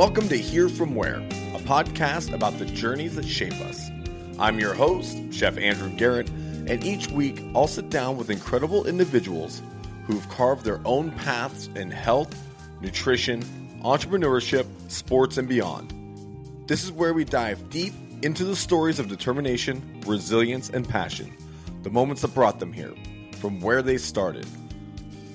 Welcome to Hear From Where, a podcast about the journeys that shape us. I'm your host, Chef Andrew Garrett, and each week I'll sit down with incredible individuals who've carved their own paths in health, nutrition, entrepreneurship, sports, and beyond. This is where we dive deep into the stories of determination, resilience, and passion, the moments that brought them here, from where they started.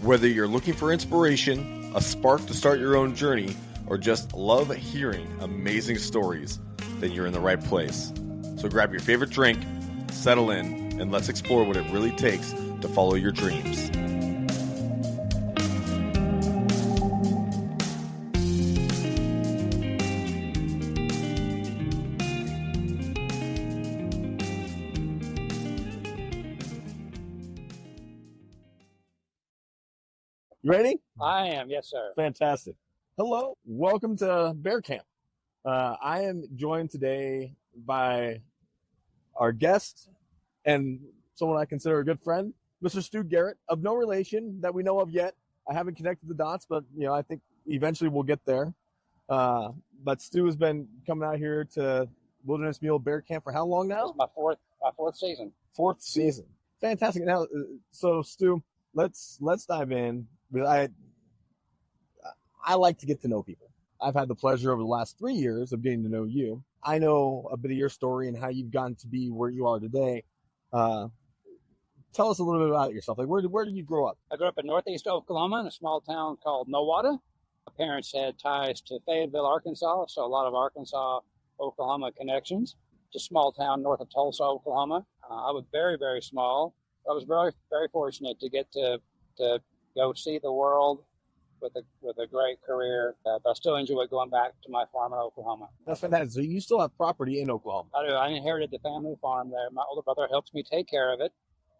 Whether you're looking for inspiration, a spark to start your own journey, or just love hearing amazing stories, then you're in the right place. So grab your favorite drink, settle in, and let's explore what it really takes to follow your dreams. You ready? I am, yes, sir. Fantastic. Hello, welcome to Bear Camp. I am joined today by our guest and someone I consider a good friend, Mr. Stu Garrett, of no relation that we know of yet. I haven't connected the dots, but I think eventually we'll get there. But Stu has been coming out here to Wilderness Mule Bear Camp for how long now? This is my fourth season. Fourth season. Fantastic. Now, so Stu, let's dive in. I like to get to know people. I've had the pleasure over the last 3 years of getting to know you. I know a bit of your story and how you've gotten to be where you are today. Tell us a little bit about yourself. Like, where did you grow up? I grew up in northeast Oklahoma in a small town called Nowata. My parents had ties to Fayetteville, Arkansas, so a lot of Arkansas, Oklahoma connections. Just a small town north of Tulsa, Oklahoma. I was very, very small. I was very, very fortunate to get to go see the world with a great career, but I still enjoy going back to my farm in Oklahoma. That's fantastic. So you still have property in Oklahoma? I do. I inherited the family farm there. My older brother helps me take care of it.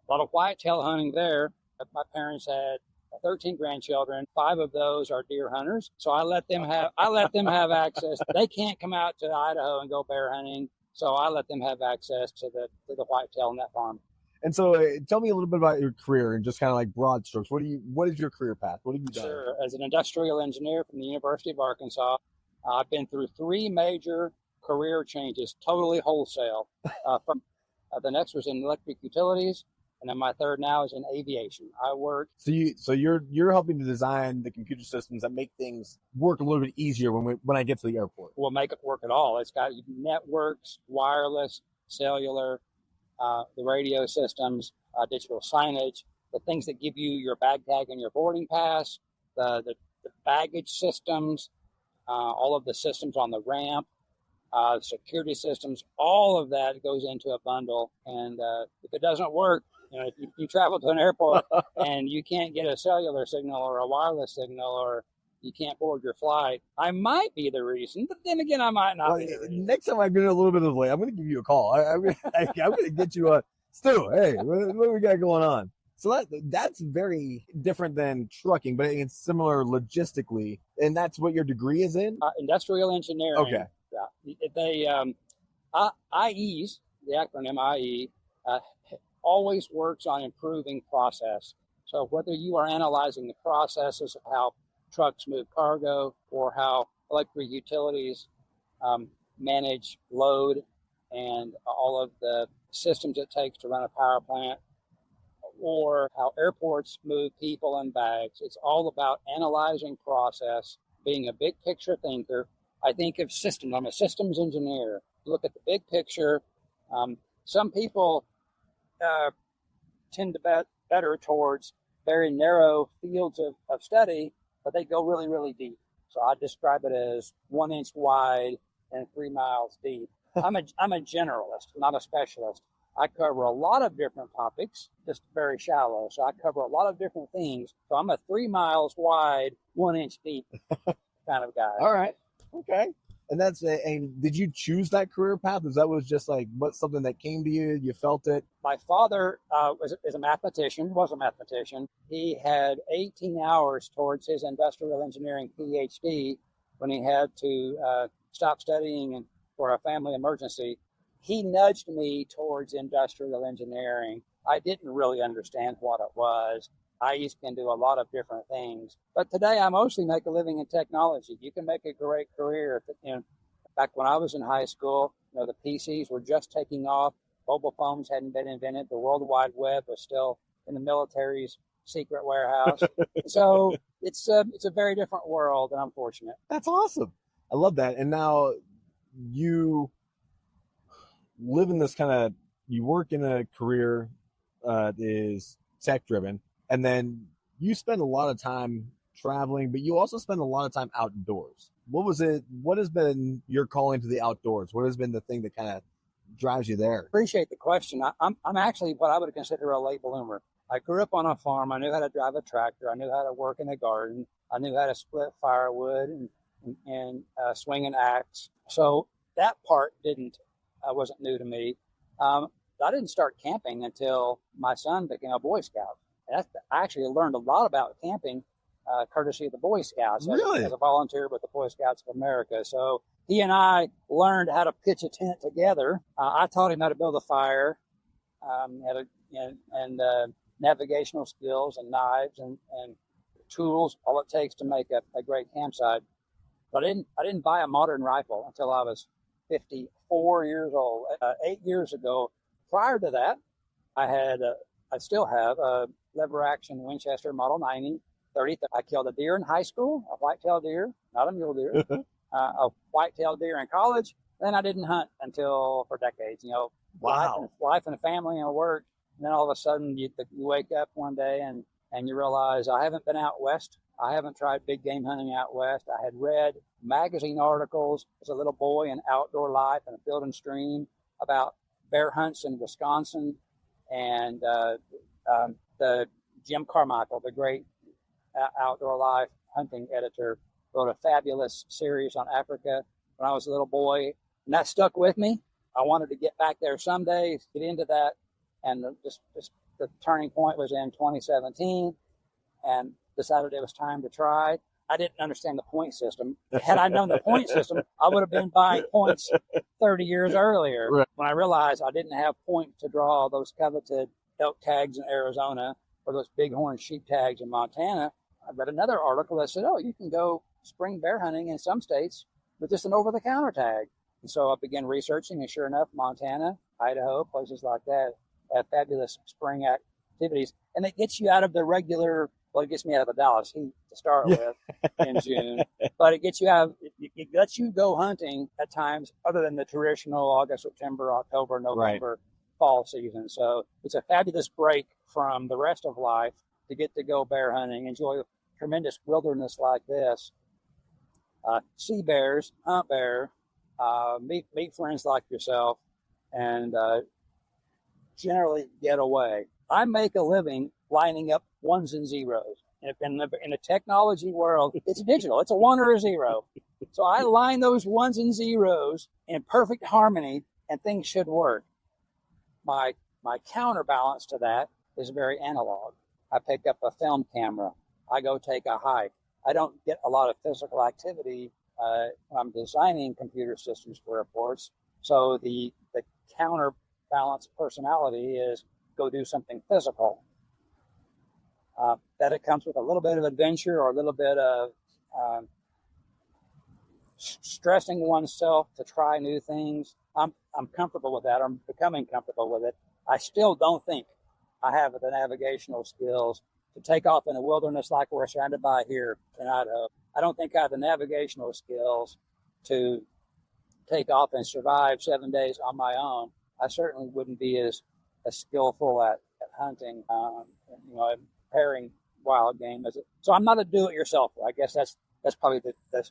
A lot of whitetail hunting there. My parents had 13 grandchildren. 5 of those are deer hunters. So I let them have access. They can't come out to Idaho and go bear hunting. So I let them have access to the whitetail on that farm. And so tell me a little bit about your career and just kind of like broad strokes. What is your career path? What have you done? Sure. As an industrial engineer from the University of Arkansas, I've been through 3 major career changes, totally wholesale. The next was in electric utilities, and then my third now is in aviation. I work. So you're helping to design the computer systems that make things work a little bit easier when I get to the airport. Will make it work at all. It's got networks, wireless, cellular, the radio systems, digital signage, the things that give you your bag tag and your boarding pass, the baggage systems, all of the systems on the ramp, security systems, all of that goes into a bundle. And if it doesn't work, if you travel to an airport and you can't get a cellular signal or a wireless signal, or you can't board your flight, I might be the reason, but then again, I might not be the reason. Next time I'm a little bit of late, I'm going to give you a call. I'm going to get you a Stu. Hey, what do we got going on? So that's very different than trucking, but it's similar logistically, and that's what your degree is in? Industrial engineering. Okay. Yeah. They IEs, the acronym IE, always works on improving process. So whether you are analyzing the processes of how trucks move cargo, or how electric utilities manage load and all of the systems it takes to run a power plant, or how airports move people and bags. It's all about analyzing process, being a big picture thinker. I think of systems. I'm a systems engineer. Look at the big picture. Some people tend to bet better towards very narrow fields of study, but they go really, really deep. So I describe it as 1 inch wide and 3 miles deep. I'm a generalist, not a specialist. I cover a lot of different topics, just very shallow. So I cover a lot of different things. So I'm a 3 miles wide, 1 inch deep kind of guy. All right. Okay. And and did you choose that career path? Is that was just like something that came to you? You felt it? My father was a mathematician. He had 18 hours towards his industrial engineering PhD when he had to stop studying for a family emergency. He nudged me towards industrial engineering. I didn't really understand what it was. IEs can do a lot of different things. But today I mostly make a living in technology. You can make a great career. Back when I was in high school, the PCs were just taking off. Mobile phones hadn't been invented. The World Wide Web was still in the military's secret warehouse. So it's a very different world, and I'm fortunate. That's awesome. I love that. And now you live in this you work in a career that is tech driven, and then you spend a lot of time traveling, but you also spend a lot of time outdoors. What has been your calling to the outdoors? What has been the thing that kind of drives you there? Appreciate the question. I'm actually what I would consider a late bloomer. I grew up on a farm. I knew how to drive a tractor. I knew how to work in a garden. I knew how to split firewood and swing an axe. So that part wasn't new to me. I didn't start camping until my son became a Boy Scout. I actually learned a lot about camping courtesy of the Boy Scouts as a volunteer with the Boy Scouts of America. So he and I learned how to pitch a tent together. I taught him how to build a fire, navigational skills and knives and tools, all it takes to make a great campsite. But I didn't buy a modern rifle until I was 54 years old. 8 years ago. Prior to that, I still have a lever action Winchester Model 90 30. I killed a deer in high school, a white-tailed deer, not a mule deer, a white-tailed deer in college. Then I didn't hunt for decades. Wow. Life and family and work. And then all of a sudden you wake up one day and you realize I haven't been out west. I haven't tried big game hunting out west. I had read magazine articles as a little boy in Outdoor Life and Field and Stream about bear hunts in Wisconsin, and the Jim Carmichael, the great Outdoor Life hunting editor, wrote a fabulous series on Africa when I was a little boy, and that stuck with me. I wanted to get back there someday, get into that, and just the turning point was in 2017, and decided it was time to try. I didn't understand the point system. Had I known the point system, I would have been buying points 30 years earlier. Right. When I realized I didn't have points to draw those coveted elk tags in Arizona or those bighorn sheep tags in Montana, I read another article that said, you can go spring bear hunting in some states with just an over-the-counter tag. And so I began researching, and sure enough, Montana, Idaho, places like that have fabulous spring activities. And it gets you out of the regular, it gets me out of the Dallas heat to start with in June. But it gets you out, it lets you go hunting at times other than the traditional August, September, October, November, fall season. So it's a fabulous break from the rest of life to get to go bear hunting, enjoy tremendous wilderness like this, see bears, hunt bear, meet friends like yourself, and generally get away. I make a living lining up ones and zeros. In the technology world, it's digital. It's a one or a zero. So I line those ones and zeros in perfect harmony, and things should work. My counterbalance to that is very analog. I pick up a film camera. I go take a hike. I don't get a lot of physical activity when I'm designing computer systems for airports. So the counterbalance personality is go do something physical. That it comes with a little bit of adventure or a little bit of stressing oneself to try new things. I'm comfortable with that. I'm becoming comfortable with it. I still don't think I have the navigational skills to take off in a wilderness like we're surrounded by here in Idaho. I don't think I have the navigational skills to take off and survive 7 days on my own. I certainly wouldn't be as skillful at hunting, pairing wild game as it. So I'm not a do-it-yourselfer. I guess that's probably the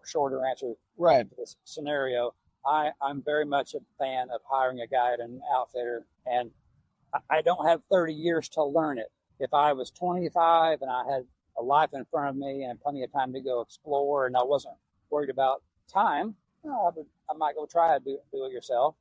shorter answer to this scenario. I'm very much a fan of hiring a guide and an outfitter, and I don't have 30 years to learn it. If I was 25 and I had a life in front of me and plenty of time to go explore, and I wasn't worried about time, I might go try to do it yourself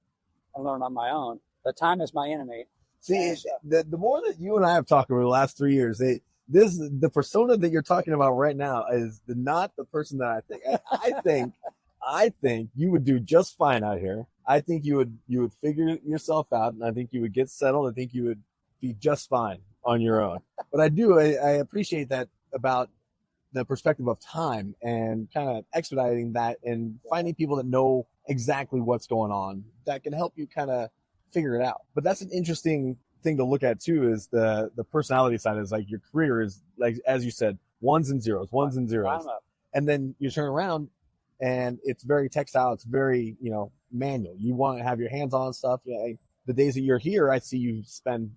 and learn on my own. But time is my enemy. See, the more that you and I have talked over the last 3 years, the persona that you're talking about right now is not the person that I think. I think you would do just fine out here. I think you would figure yourself out, and I think you would get settled. I think you would be just fine. on your own. But I appreciate that about the perspective of time and kind of expediting that and finding people that know exactly what's going on that can help you kind of figure it out. But that's an interesting thing to look at too, is the personality side. Is like your career is, like, as you said, ones and zeros. And then you turn around and it's very textile. It's very, manual. You want to have your hands on stuff. The days that you're here, I see you spend,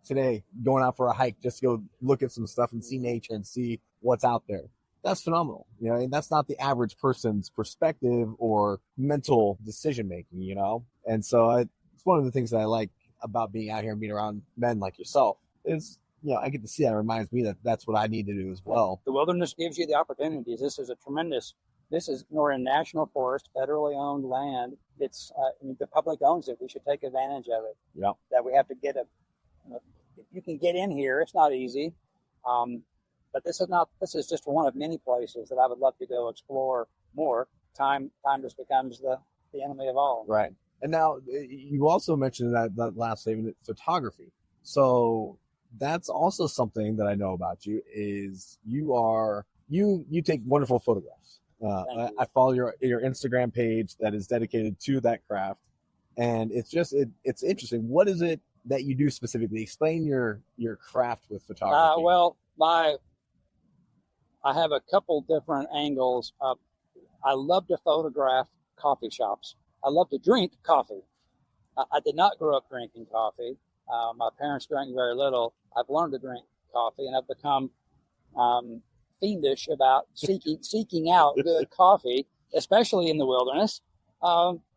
today going out for a hike just to go look at some stuff and see nature and see what's out there. That's phenomenal. And that's not the average person's perspective or mental decision making, And so it's one of the things that I like about being out here and being around men like yourself is, I get to see that. It reminds me that that's what I need to do as well. The wilderness gives you the opportunities. We're in national forest, federally owned land. It's the public owns it. We should take advantage of it. Yeah. That we have to get if you can get in here, it's not easy. But this is just one of many places that I would love to go explore more. Time just becomes the enemy of all. Right. And now you also mentioned that last statement, photography. So that's also something that I know about you is you take wonderful photographs. I follow your Instagram page that is dedicated to that craft. And it's interesting. What is it that you do specifically? Explain your craft with photography. I have a couple different angles. I love to photograph coffee shops. I love to drink coffee. I did not grow up drinking coffee. My parents drank very little. I've learned to drink coffee, and I've become fiendish about seeking out good coffee, especially in the wilderness.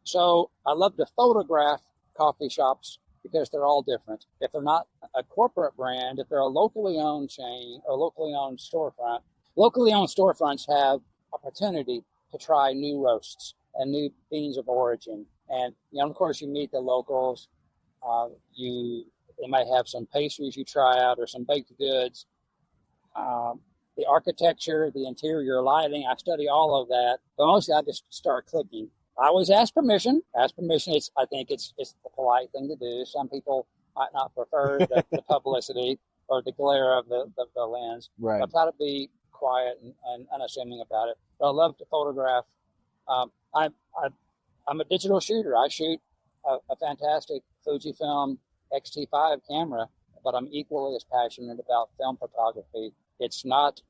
So I love to photograph coffee shops because they're all different. If they're not a corporate brand, if they're a locally owned chain or locally owned storefront, locally owned storefronts have opportunity to try new roasts and new beans of origin. And, of course, you meet the locals. They might have some pastries you try out or some baked goods. The architecture, the interior lighting, I study all of that. But mostly I just start clicking. I always ask permission. I think it's the polite thing to do. Some people might not prefer the publicity or the glare of the lens. Right. I try to be quiet and unassuming about it. But I love to photograph. I'm a digital shooter. I shoot a fantastic Fujifilm X-T5 camera, but I'm equally as passionate about film photography. It's not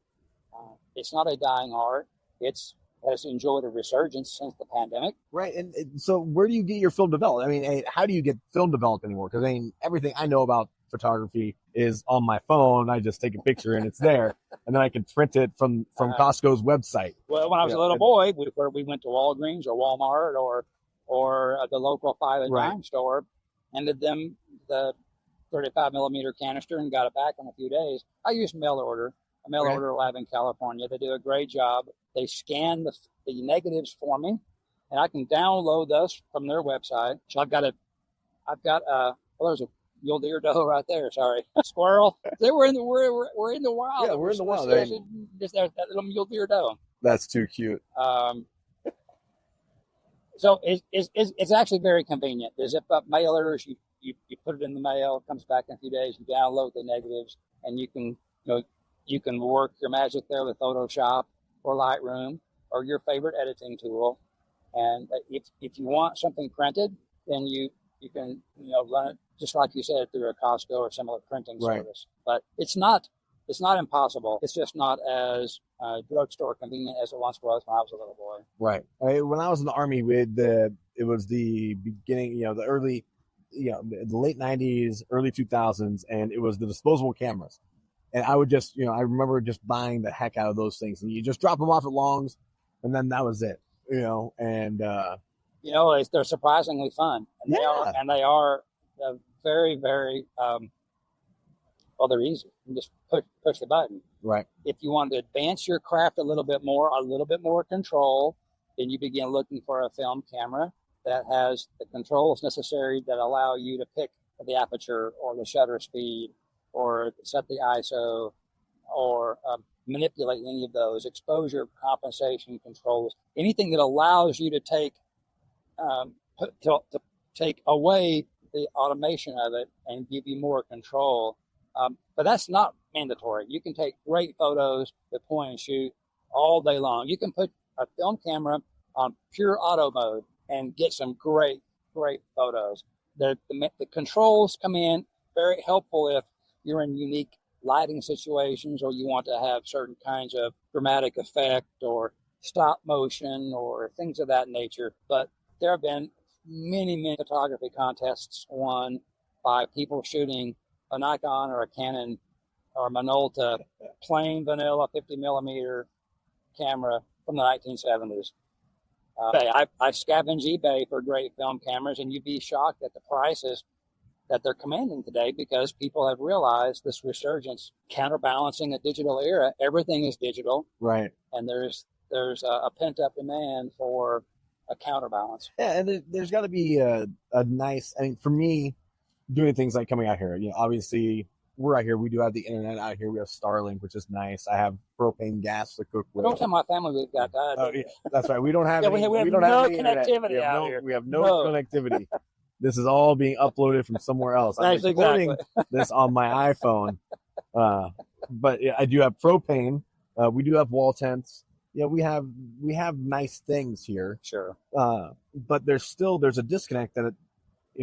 a dying art. It's has enjoyed a resurgence since the pandemic. Right. And so where do you get your film developed? I mean, how do you get film developed anymore? Because everything I know about photography is on my phone. I just take a picture and it's there. And then I can print it from Costco's website. Well, when I was a little boy, we went to Walgreens or Walmart or the local 5 and dime store, handed them the 35 millimeter canister and got it back in a few days. I used mail order lab in California. They do a great job. They scan the negatives for me, and I can download those from their website. So there's a mule deer doe right there. Sorry, squirrel. We're in the wild. Yeah, we're in the wild. Just that little mule deer doe. That's too cute. So it's actually very convenient. They zip up mailers. You put it in the mail. It comes back in a few days. You download the negatives, and you can work your magic there with Photoshop or Lightroom or your favorite editing tool. And if you want something printed, then you can run it just like you said through a Costco or similar printing service. But it's not impossible. It's just not as drugstore convenient as it once was when I was a little boy. Right. When I was in the Army, it was the beginning, the early, the late 90s, early 2000s, and it was the disposable cameras. And I would just, I remember just buying the heck out of those things. And you just drop them off at Long's, and then that was it, and... they're surprisingly fun. And they are very, very, they're easy. You just push the button. Right. If you want to advance your craft a little bit more control, then you begin looking for a film camera that has the controls necessary that allow you to pick the aperture or the shutter speed or set the ISO or manipulate any of those exposure compensation controls, anything that allows you to take take away the automation of it and give you more control. But that's not mandatory. You can take great photos with point and shoot all day long. You can put a film camera on pure auto mode and get some great photos. The controls come in very helpful if you're in unique lighting situations or you want to have certain kinds of dramatic effect or stop motion or things of that nature. But there have been many photography contests won by people shooting a Nikon or a Canon or Minolta plain vanilla 50 millimeter camera from the 1970s. I scavenge eBay for great film cameras, and you'd be shocked at the prices that they're commanding today because people have realized this resurgence, counterbalancing a digital era. Everything is digital, Right. and there's a pent up demand for a counterbalance. Yeah, and there's got to be a nice. I mean, for me, doing things like coming out here, obviously we're out here. We do have the internet out here. We have Starlink, which is nice. I have propane gas to cook with. Don't tell my family we've got that. Oh, yeah, that's right. We don't have. We have no connectivity out here. We have no connectivity. This is all being uploaded from somewhere else. I'm recording this on my iPhone. But yeah, I do have propane. We do have wall tents. Yeah, we have nice things here. Sure. But there's a disconnect that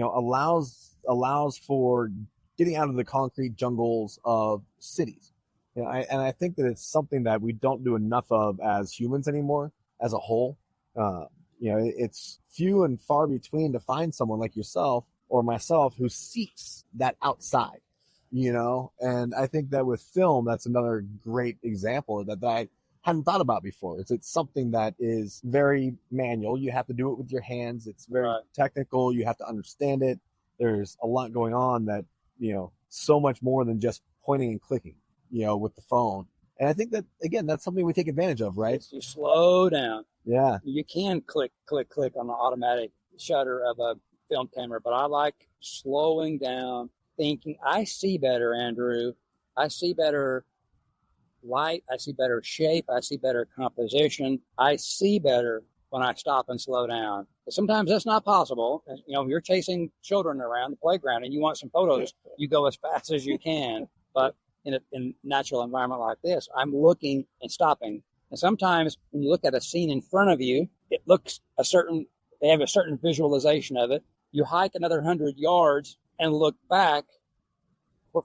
allows for getting out of the concrete jungles of cities. I think that it's something that we don't do enough of as humans anymore, as a whole. It's few and far between to find someone like yourself or myself who seeks that outside, and I think that with film, that's another great example that I hadn't thought about before. It's something that is very manual. You have to do it with your hands. It's very technical. You have to understand it. There's a lot going on that, so much more than just pointing and clicking, with the phone. And I think that, again, that's something we take advantage of, right? You slow down. Yeah. You can click on the automatic shutter of a film camera, but I like slowing down, thinking. I see better, Andrew. I see better light. I see better shape. I see better composition. I see better when I stop and slow down. Sometimes that's not possible. You're chasing children around the playground and you want some photos. You go as fast as you can. But in a natural environment like this, I'm looking and stopping. And sometimes when you look at a scene in front of you, it looks they have a certain visualization of it. You hike another 100 yards and look back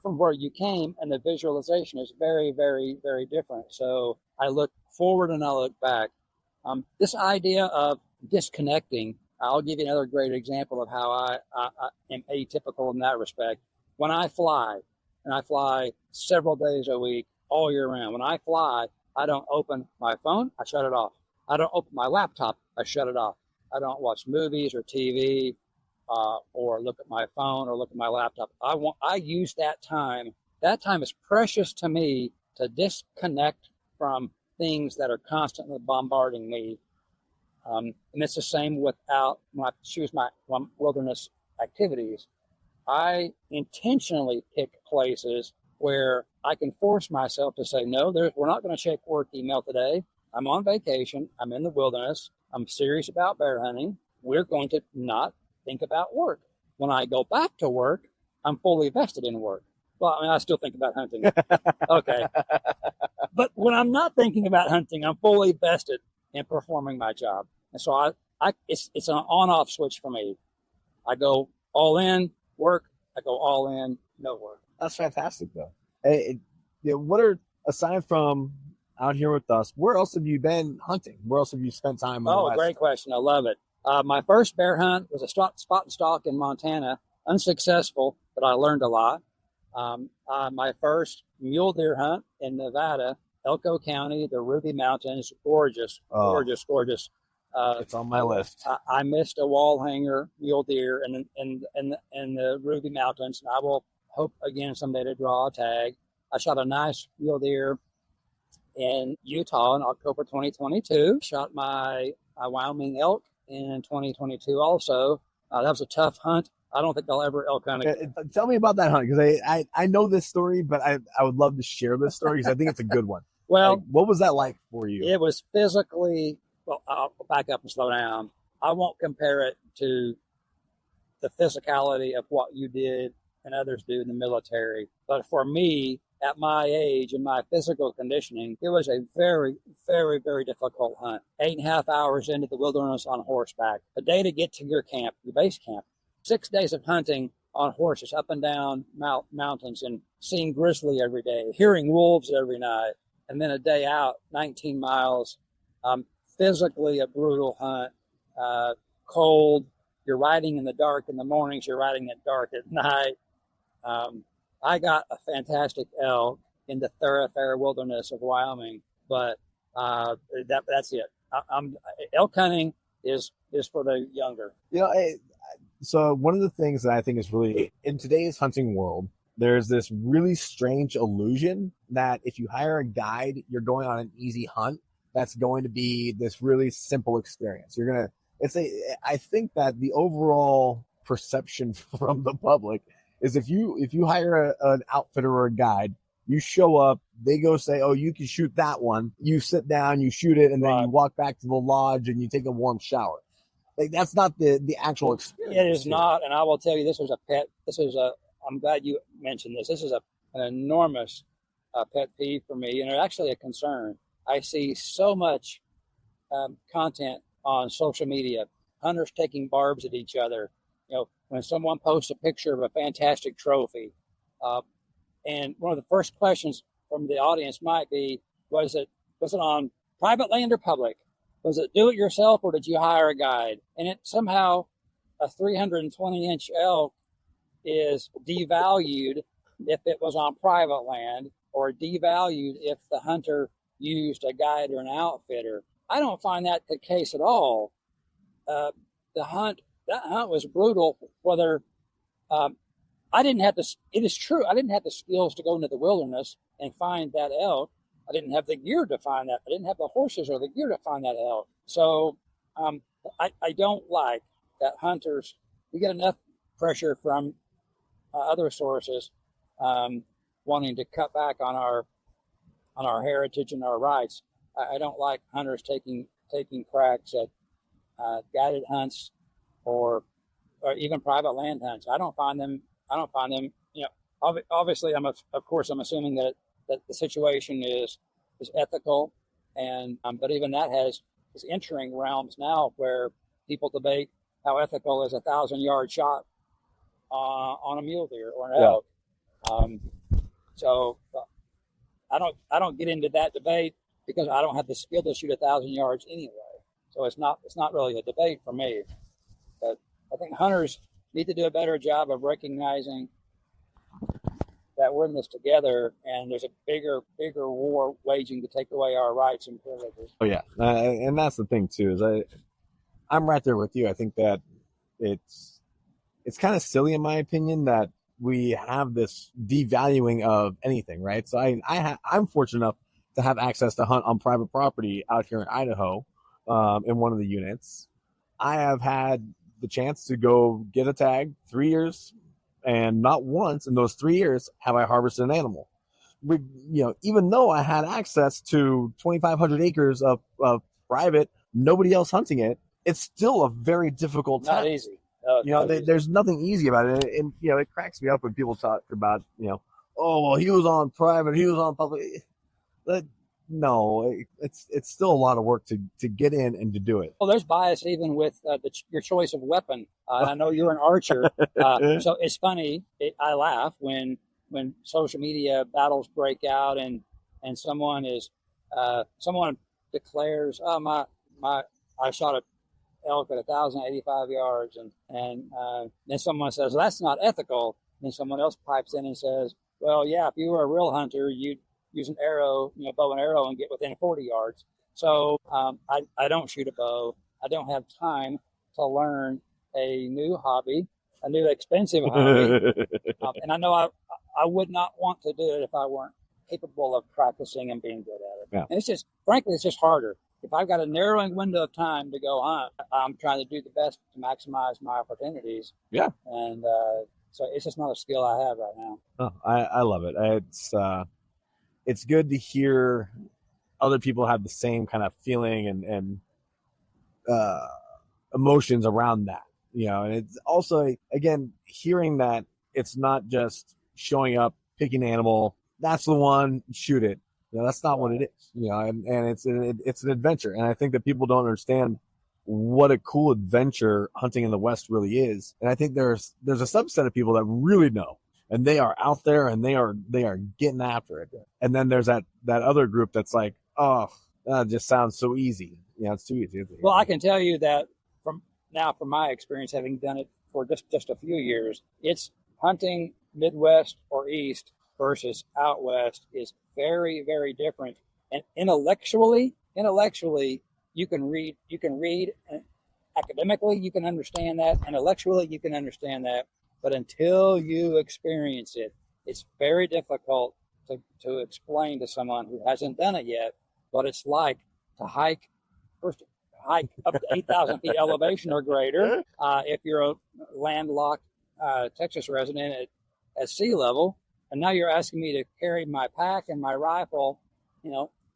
from where you came, and the visualization is very, very, very different. So I look forward and I look back. This idea of disconnecting, I'll give you another great example of how I am atypical in that respect. When I fly, and I fly several days a week, all year round, when I fly, I don't open my phone, I shut it off. I don't open my laptop, I shut it off. I don't watch movies or TV or look at my phone or look at my laptop. I use that time. That time is precious to me to disconnect from things that are constantly bombarding me. And it's the same when I choose my wilderness activities. I intentionally pick places where I can force myself to say, no, we're not going to check work email today. I'm on vacation. I'm in the wilderness. I'm serious about bear hunting. We're going to not think about work. When I go back to work, I'm fully vested in work. Well, I still think about hunting. Okay. But when I'm not thinking about hunting, I'm fully vested in performing my job. And so it's an on-off switch for me. I go all in, work. I go all in, no work. That's fantastic, though. What are, aside from out here with us, where else have you been hunting? Where else have you spent time? Great question. I love it. My first bear hunt was a spot and stalk in Montana. Unsuccessful, but I learned a lot. My first mule deer hunt in Nevada, Elko County, the Ruby Mountains, gorgeous. It's on my list. I missed a wall hanger mule deer in the Ruby Mountains, and I will hope again someday to draw a tag. I shot a nice mule deer in Utah in October 2022. Shot my Wyoming elk in 2022 also. That was a tough hunt. I don't think I'll ever elk hunt again. Tell me about that hunt, because I know this story, but I would love to share this story because I think it's a good one. Well, what was that like for you? It was physically, well, I'll back up and slow down. I won't compare it to the physicality of what you did and others do in the military. But for me, at my age and my physical conditioning, it was a very, very, very difficult hunt. 8.5 hours into the wilderness on horseback, a day to get to your camp, your base camp, 6 days of hunting on horses up and down mountains and seeing grizzly every day, hearing wolves every night, and then a day out, 19 miles, physically a brutal hunt, cold. You're riding in the dark in the mornings, you're riding at dark at night. I got a fantastic elk in the thoroughfare wilderness of Wyoming, but that's it. Elk hunting is for the younger. So one of the things that I think is really, in today's hunting world, there's this really strange illusion that if you hire a guide, you're going on an easy hunt. That's going to be this really simple experience. I think that the overall perception from the public is if you hire an outfitter or a guide, you show up, they go say, oh, you can shoot that one. You sit down, you shoot it, and then you walk back to the lodge and you take a warm shower. Like, that's not the actual experience. It is not, and I will tell you, I'm glad you mentioned this. This is an enormous pet peeve for me, and actually a concern. I see so much content on social media, hunters taking barbs at each other. When someone posts a picture of a fantastic trophy, and one of the first questions from the audience might be, was it on private land or public? Was it do it yourself or did you hire a guide? And it somehow, a 320-inch elk is devalued if it was on private land, or devalued if the hunter used a guide or an outfitter. I don't find that the case at all. That hunt was brutal. Whether I didn't have the, it is true, I didn't have the skills to go into the wilderness and find that elk. I didn't have the gear to find that. I didn't have the horses or the gear to find that elk. So I don't like that hunters, we get enough pressure from other sources wanting to cut back on our heritage and our rights. I don't like hunters taking cracks at guided hunts or even private land hunts. I don't find them. Obviously, I'm assuming that the situation is ethical, and but even that is entering realms now where people debate how ethical is a 1,000-yard shot on a mule deer or an elk. So I don't get into that debate because I don't have the skill to shoot 1,000 yards anyway. So it's not really a debate for me. But I think hunters need to do a better job of recognizing that we're in this together, and there's a bigger war waging to take away our rights and privileges. Oh yeah, and that's the thing too. Is I'm right there with you. I think that it's kind of silly, in my opinion, that we have this devaluing of anything, right? So I'm fortunate enough to have access to hunt on private property out here in Idaho, in one of the units. I have had the chance to go get a tag 3 years, and not once in those 3 years have I harvested an animal. Even though I had access to 2,500 acres of private, nobody else hunting it, it's still a very difficult task. Not easy. There's nothing easy about it. And it cracks me up when people talk about, oh, well, he was on private, he was on public. But no, it's still a lot of work to get in and to do it. Well, there's bias even with your choice of weapon. I know you're an archer, so it's funny. I laugh when social media battles break out and someone declares, "Oh, I shot a elk at 1,085 yards," and then someone says, well, "That's not ethical." And then someone else pipes in and says, "Well, yeah, if you were a real hunter, you'd use an arrow, bow and arrow, and get within 40 yards. So I don't shoot a bow. I don't have time to learn a new hobby, a new expensive hobby. And I know I would not want to do it if I weren't capable of practicing and being good at it. Yeah. And it's just harder. If I've got a narrowing window of time to go hunt, I'm trying to do the best to maximize my opportunities. Yeah. And so it's just not a skill I have right now. Oh, I love it. It's good to hear other people have the same kind of feeling and emotions around that, and it's also, again, hearing that it's not just showing up, picking an animal, that's the one, shoot it. That's not what it is. And it's an adventure. And I think that people don't understand what a cool adventure hunting in the West really is. And I think there's a subset of people that really know, and they are out there and they are getting after it. And then there's that other group that's like, oh, that just sounds so easy. It's too easy. Well, I can tell you that from my experience, having done it for just a few years, it's hunting Midwest or East versus out West is very, very different. And intellectually, you can read, and academically, you can understand that. Intellectually, you can understand that. But until you experience it, it's very difficult to explain to someone who hasn't done it yet what it's like to hike up to 8,000 feet elevation or greater. If you're a landlocked Texas resident at sea level, and now you're asking me to carry my pack and my rifle,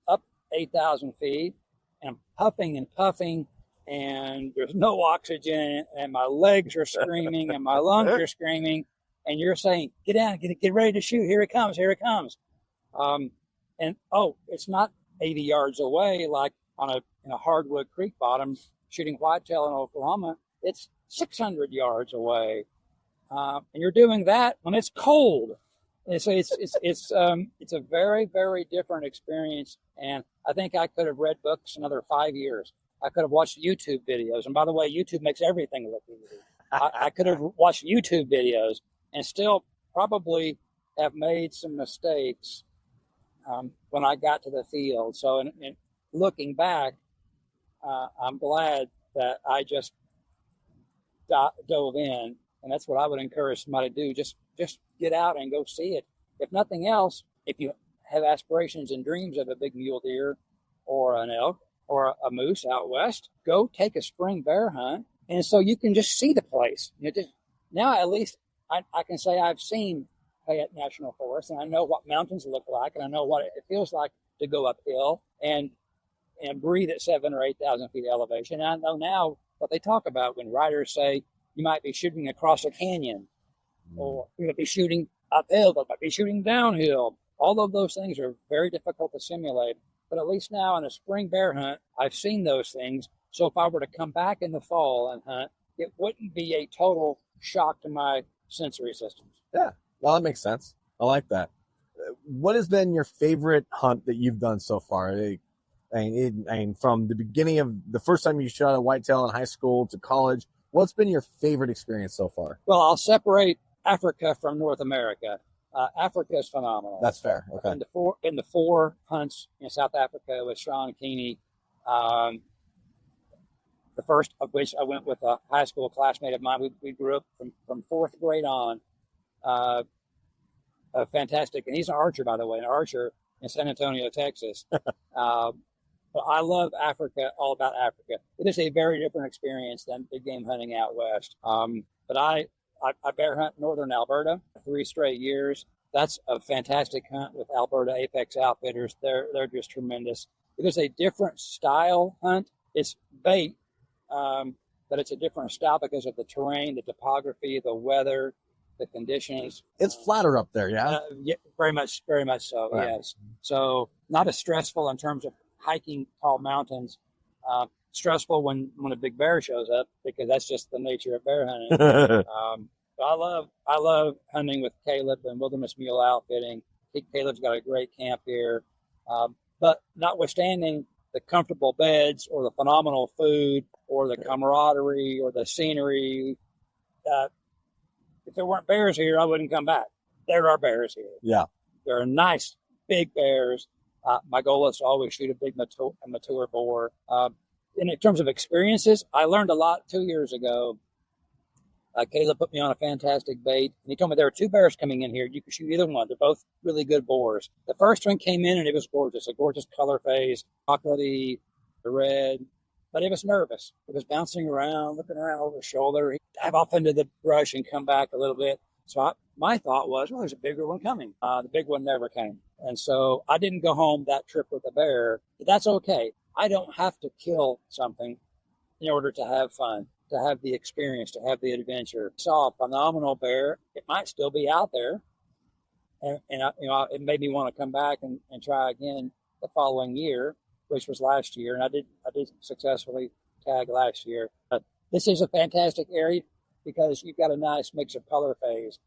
up 8,000 feet, and I'm puffing and puffing, and there's no oxygen, and my legs are screaming, and my lungs are screaming, and you're saying, get down, get ready to shoot, here it comes. It's not 80 yards away, like on a hardwood creek bottom shooting whitetail in Oklahoma. It's 600 yards away, and you're doing that when it's cold. And so it's a very, very different experience. And I think I could have read books another 5 years. I could have watched YouTube videos. And by the way, YouTube makes everything look easy. I could have watched YouTube videos and still probably have made some mistakes when I got to the field. So in looking back, I'm glad that I just dove in. And that's what I would encourage somebody to do. Just get out and go see it. If nothing else, if you have aspirations and dreams of a big mule deer or an elk or a moose out west, go take a spring bear hunt. And so you can just see the place. Now at least I can say I've seen Fayette National Forest, and I know what mountains look like, and I know what it feels like to go uphill and breathe at 7,000 or 8,000 feet elevation. And I know now what they talk about when riders say you might be shooting across a canyon, or you might be shooting uphill, but might be shooting downhill. All of those things are very difficult to simulate. But at least now in a spring bear hunt, I've seen those things. So if I were to come back in the fall and hunt, it wouldn't be a total shock to my sensory systems. Yeah, well, that makes sense. I like that. What has been your favorite hunt that you've done so far? I mean, from the beginning of the first time you shot a whitetail in high school to college, what's been your favorite experience so far? Well, I'll separate Africa from North America. Africa is phenomenal. That's fair. Okay. In the four hunts in South Africa with Sean Keeney, the first of which I went with a high school classmate of mine. We grew up from fourth grade on. Fantastic. And he's an archer, by the way, an archer in San Antonio, Texas. But I love Africa, all about Africa. It is a very different experience than big game hunting out west. But I bear hunt northern Alberta 3 straight years. That's a fantastic hunt with Alberta Apex Outfitters. They're just tremendous. It is a different style hunt. It's bait, but it's a different style because of the terrain, the topography, the weather, the conditions. It's flatter up there, yeah? Yeah, very much so, right. Yes. So not as stressful in terms of hiking tall mountains. Stressful when a big bear shows up, because that's just the nature of bear hunting. But I love hunting with Caleb and Wilderness Mule Outfitting. Caleb's got a great camp here. But notwithstanding the comfortable beds or the phenomenal food or the camaraderie or the scenery, if there weren't bears here, I wouldn't come back. There are bears here. Yeah. There are nice big bears. My goal is to always shoot a big mature boar. And in terms of experiences, I learned a lot 2 years ago. Caleb put me on a fantastic bait, and he told me there are 2 bears coming in here. You can shoot either one. They're both really good boars. The first one came in, and it was gorgeous, a gorgeous color phase, chocolatey, red, but it was nervous. It was bouncing around, looking around over his shoulder. He'd dive off into the brush and come back a little bit. So my thought was, well, there's a bigger one coming. The big one never came. And so I didn't go home that trip with a bear, but that's okay. I don't have to kill something in order to have fun. to have the experience, to have the adventure. Saw a phenomenal bear. It might still be out there. And it made me want to come back and try again the following year, which was last year. And I did successfully tag last year. This is a fantastic area because you've got a nice mix of color phase.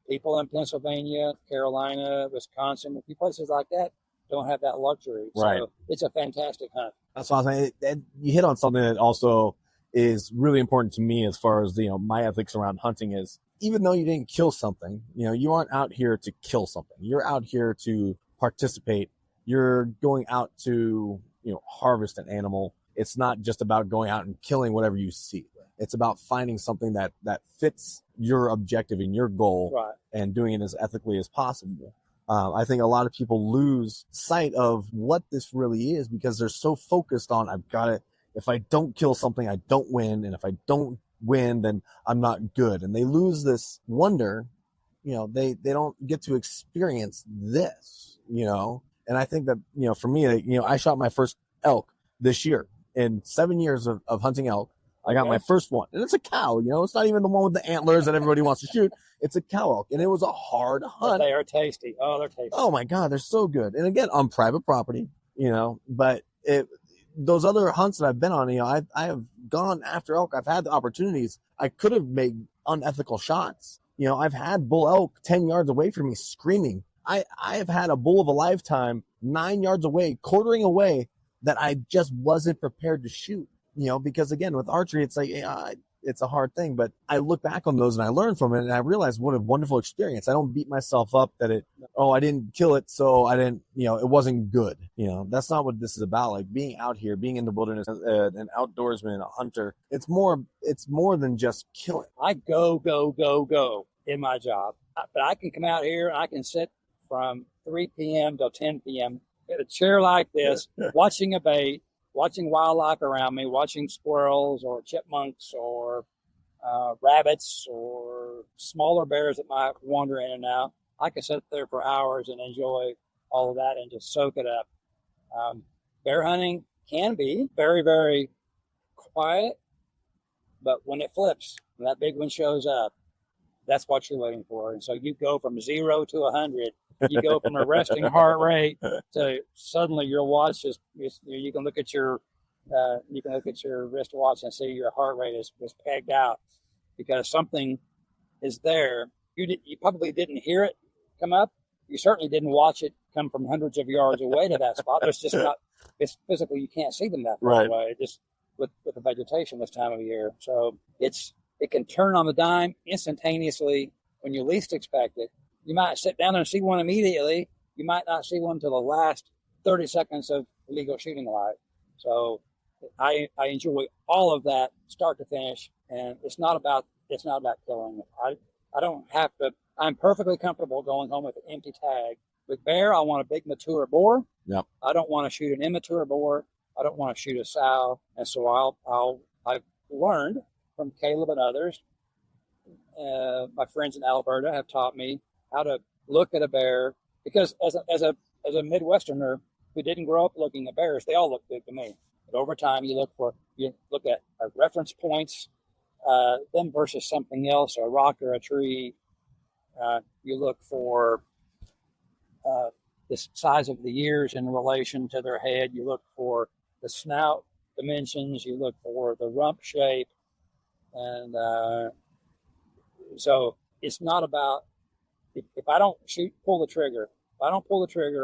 People in Pennsylvania, Carolina, Wisconsin, a few places like that don't have that luxury. Right. So it's a fantastic hunt. That's awesome. And you hit on something that also is really important to me as far as, my ethics around hunting is, even though you didn't kill something, you aren't out here to kill something. You're out here to participate. You're going out to, harvest an animal. It's not just about going out and killing whatever you see. It's about finding something that fits your objective and your goal, right, and doing it as ethically as possible. I think a lot of people lose sight of what this really is because they're so focused on, I've got to, if I don't kill something, I don't win. And if I don't win, then I'm not good. And they lose this wonder, they don't get to experience this, and I think that, for me, I shot my first elk this year. In 7 years of hunting elk, I got my first one. And it's a cow, it's not even the one with the antlers that everybody wants to shoot. It's a cow elk. And it was a hard hunt. But they are tasty. Oh, they're tasty. Oh my God, they're so good. And again, on private property, but those other hunts that I've been on, I have gone after elk. I've had the opportunities. I could have made unethical shots. I've had bull elk 10 yards away from me screaming. I have had a bull of a lifetime 9 yards away, quartering away, that I just wasn't prepared to shoot, because again, with archery, it's like, it's a hard thing, but I look back on those and I learn from it and I realize what a wonderful experience. I don't beat myself up that I didn't kill it, so I didn't, it wasn't good. That's not what this is about. Like being out here, being in the wilderness, an outdoorsman, a hunter, it's more than just killing. I go in my job, but I can come out here and I can sit from 3 p.m. till 10 p.m. at a chair like this, watching a bait, watching wildlife around me, watching squirrels or chipmunks or rabbits or smaller bears that might wander in and out. I can sit there for hours and enjoy all of that and just soak it up. Bear hunting can be very, very quiet, but when it flips, when that big one shows up, that's what you're waiting for. And so you go from 0 to 100. You go from a resting heart rate to suddenly your watch you can look at your wristwatch and see your heart rate is pegged out because something is there. You probably didn't hear it come up. You certainly didn't watch it come from hundreds of yards away to that spot. There's just not. It's physically you can't see them that far away. Just with the vegetation this time of year, so it can turn on the dime instantaneously when you least expect it. You might sit down and see one immediately. You might not see one until the last 30 seconds of legal shooting light. So I enjoy all of that start to finish, and it's not about killing. I don't have to. I'm perfectly comfortable going home with an empty tag. With bear, I want a big mature boar. Yep. I don't want to shoot an immature boar. I don't want to shoot a sow, and so I've learned from Caleb and others. My friends in Alberta have taught me how to look at a bear, because as a Midwesterner who didn't grow up looking at bears, they all look good to me. But over time, you look at reference points, them versus something else, a rock or a tree. You look for the size of the ears in relation to their head. You look for the snout dimensions. You look for the rump shape, and so it's not about. If I don't pull the trigger,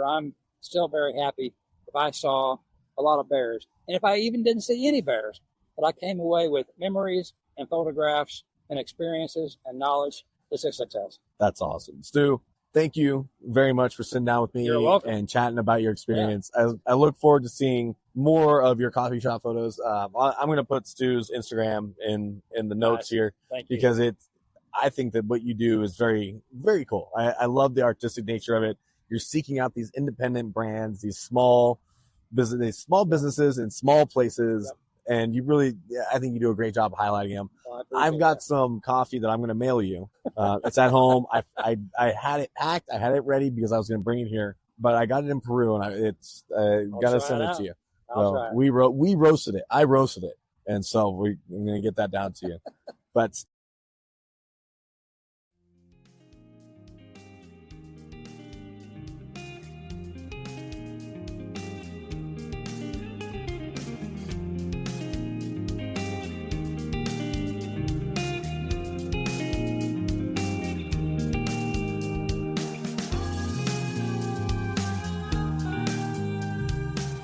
I'm still very happy if I saw a lot of bears. And if I even didn't see any bears, but I came away with memories and photographs and experiences and knowledge, it's a success. That's awesome. Stu, thank you very much for sitting down with me and chatting about your experience. Yeah. I look forward to seeing more of your coffee shop photos. I'm going to put Stu's Instagram in the notes here. Thank you. Because I think that what you do is very, very cool. I love the artistic nature of it. You're seeking out these independent brands, these small businesses in small places. Yep. And I think you do a great job highlighting them. Well, I've got some coffee that I'm going to mail you. It's at home. I had it packed. I had it ready because I was going to bring it here, but I got it in Peru and got to send it to you. We roasted it. I roasted it. And so we're going to get that down to you. But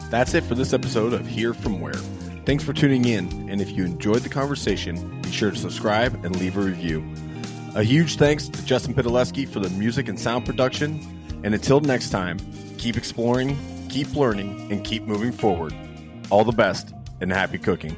that's it for this episode of Here From Where. Thanks for tuning in, and if you enjoyed the conversation, be sure to subscribe and leave a review. A huge thanks to Justin Podolesky for the music and sound production, and until next time, keep exploring, keep learning, and keep moving forward. All the best, and happy cooking.